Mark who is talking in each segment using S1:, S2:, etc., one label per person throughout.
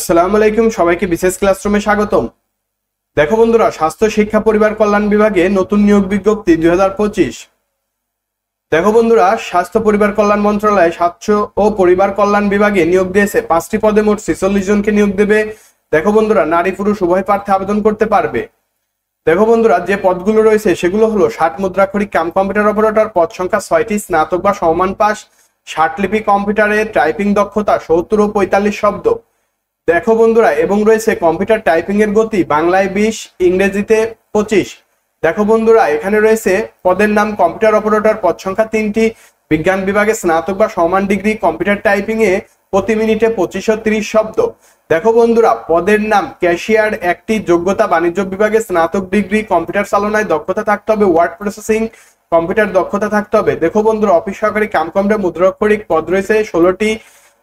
S1: আসসালামু আলাইকুম, সবাইকে বিশেষ ক্লাসরুমে স্বাগতম। দেখো বন্ধুরা, স্বাস্থ্য শিক্ষা পরিবার কল্যাণ বিভাগে নতুন নিয়োগ বিজ্ঞপ্তি 2025। দেখো বন্ধুরা, স্বাস্থ্য পরিবার কল্যাণ মন্ত্রণালয় স্বাস্থ্য ও পরিবার কল্যাণ বিভাগে নিয়োগ দিয়েছে। 5টি পদে মোট 46 জনকে নিয়োগ দেবে। দেখো বন্ধুরা, নারী পুরুষ উভয় প্রার্থী আবেদন করতে পারবে। দেখো বন্ধুরা, যে পদগুলো রয়েছে সেগুলো হলো 60 মুদ্রাক্ষরিক কাম কম্পিউটার অপারেটর, পদ সংখ্যা 6টি, স্নাতক বা সমমান পাস, 60 লিপি কম্পিউটারে, টাইপিং দক্ষতা 70 ও 45 শব্দ। দেখো বন্ধুরা, এবং রয়েছে কম্পিউটার টাইপিং এর গতি বাংলায় 20, ইংরেজিতে 25। দেখো বন্ধুরা, এখানে রয়েছে পদের নাম কম্পিউটার অপারেটর, পদ সংখ্যা 3টি, বিজ্ঞান বিভাগে স্নাতক বা সমান ডিগ্রি, কম্পিউটার টাইপিং এ প্রতি মিনিটে 2530 শব্দ। দেখো বন্ধুরা, পদের নাম ক্যাশিয়ার 1টি, যোগ্যতা বাণিজ্য বিভাগে স্নাতক ডিগ্রি, কম্পিউটার চালনায় দক্ষতা থাকতে হবে, ওয়ার্ড প্রসেসিং কম্পিউটার দক্ষতা থাকতে হবে। দেখো বন্ধুরা, অফিস সহকারী কাম কম্পিউটার মুদ্রাক্ষরিক পদ রয়েছে 16টি।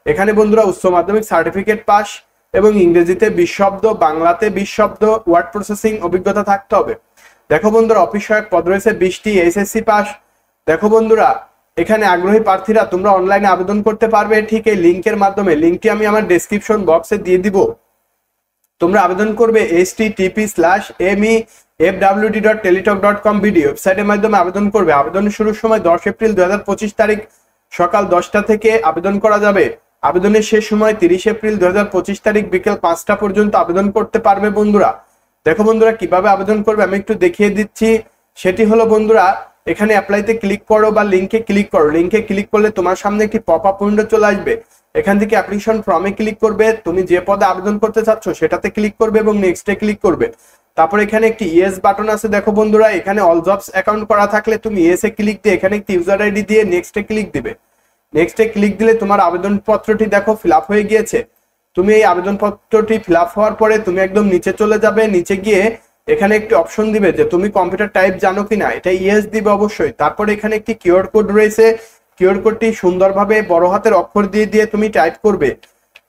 S1: এখানে বন্ধুরা উচ্চ মাধ্যমিক সার্টিফিকেট পাস এবং ইংরেজিতে 20 শব্দ, বাংলাতে 20 শব্দ, ওয়ার্ড প্রসেসিং অভিজ্ঞতা থাকতে হবে। দেখো বন্ধুরা, অফিস সহায়ক পদ রয়েছে 20টি, এসএসসি পাস। দেখো বন্ধুরা, এখানে আগ্রহী প্রার্থীরা তোমরা অনলাইনে আবেদন করতে পারবে ঠিক এই লিংকের মাধ্যমে। লিংকটি আমি আমার ডেসক্রিপশন বক্সে দিয়ে দিব। তোমরা আবেদন করবে http://mefwd.teletalk.com বিডি ওয়েবসাইটের মাধ্যমে আবেদন করবে। আবেদনের শুরুর সময় 10 এপ্রিল 2025 তারিখ সকাল 10টা থেকে আবেদন করা যাবে। আবেদনের শেষ সময় 30 এপ্রিল 2025 তারিখ বিকেল 5টা পর্যন্ত আবেদন করতে পারবে বন্ধুরা। দেখো বন্ধুরা, কিভাবে আবেদন করবে আমি একটু দেখিয়ে দিচ্ছি। সেটি হলো বন্ধুরা, এখানে অ্যাপ্লাইতে ক্লিক করো বা লিংকে ক্লিক করো। লিংকে ক্লিক করলে তোমার সামনে একটি পপ আপ উইন্ডো চলে আসবে। এখান থেকে অ্যাপ্লিকেশন ফর্মে ক্লিক করবে, তুমি যে পদে আবেদন করতে চাচ্ছ সেটাতে ক্লিক করবে এবং নেক্সটে ক্লিক করবে। তারপর এখানে একটি ইয়েস বাটন আছে। দেখো বন্ধুরা, এখানে অল জবস অ্যাকাউন্ট করা থাকলে তুমি ইয়েসে ক্লিক দিয়ে এখানে একটি ইউজার আইডি দিয়ে নেক্সটে ক্লিক দিবে। নেক্সটে ক্লিক দিলে তোমার আবেদনপত্রটি দেখো ফিল আপ হয়ে গিয়েছে। তুমি এই আবেদনপত্রটি ফিল আপ হওয়ার পরে তুমি একদম নিচে চলে যাবে। নিচে গিয়ে এখানে একটি অপশন দিবে যে তুমি কম্পিউটার টাইপ জানো কিনা, এটা ইয়েস দিবে অবশ্যই। তারপরে এখানে একটি কিউআর কোড রয়েছে। কিউআর কোডটি সুন্দরভাবে বড় হাতের অক্ষর দিয়ে দিয়ে তুমি টাইপ করবে।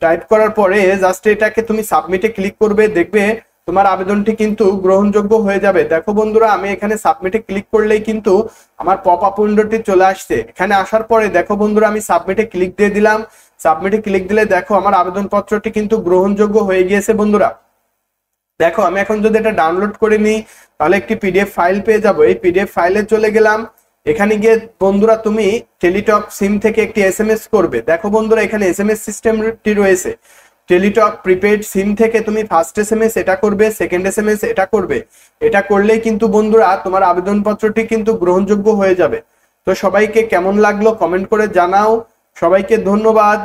S1: টাইপ করার পরে জাস্ট এটাকে তুমি সাবমিটে ক্লিক করবে। দেখবে তোমার আবেদনটি কিন্তু গ্রহণযোগ্য হয়ে যাবে। দেখো বন্ধুরা, আমি এখানে সাবমিটে ক্লিক করলেই কিন্তু আমার পপ আপ উইন্ডোটি চলে আসছে। এখানে আসার পরে দেখো বন্ধুরা, আমি সাবমিটে ক্লিক দিয়ে দিলাম। সাবমিটে ক্লিক দিলে দেখো আমার আবেদনপত্রটি কিন্তু গ্রহণযোগ্য হয়ে গিয়েছে বন্ধুরা। দেখো, আমি এখন যদি এটা ডাউনলোড করে নিই তাহলে একটি পিডিএফ ফাইল পেয়ে যাবো। এই পিডিএফ ফাইলে চলে গেলাম। এখানে গিয়ে বন্ধুরা তুমি টেলিটক সিম থেকে একটি এসএমএস করবে। দেখো বন্ধুরা, এখানে এসএমএস সিস্টেমটি রয়েছে। টেলিটক প্রিপেড সিম থেকে তুমি ফার্স্ট এসএমএস এটা করবে, সেকেন্ড এসএমএস এটা করবে। এটা করলেই কিন্তু বন্ধুরা তোমার আবেদনপত্রটি কিন্তু গ্রহণযোগ্য হয়ে যাবে। তো সবাইকে কেমন লাগলো কমেন্ট করে জানাও। সবাইকে ধন্যবাদ।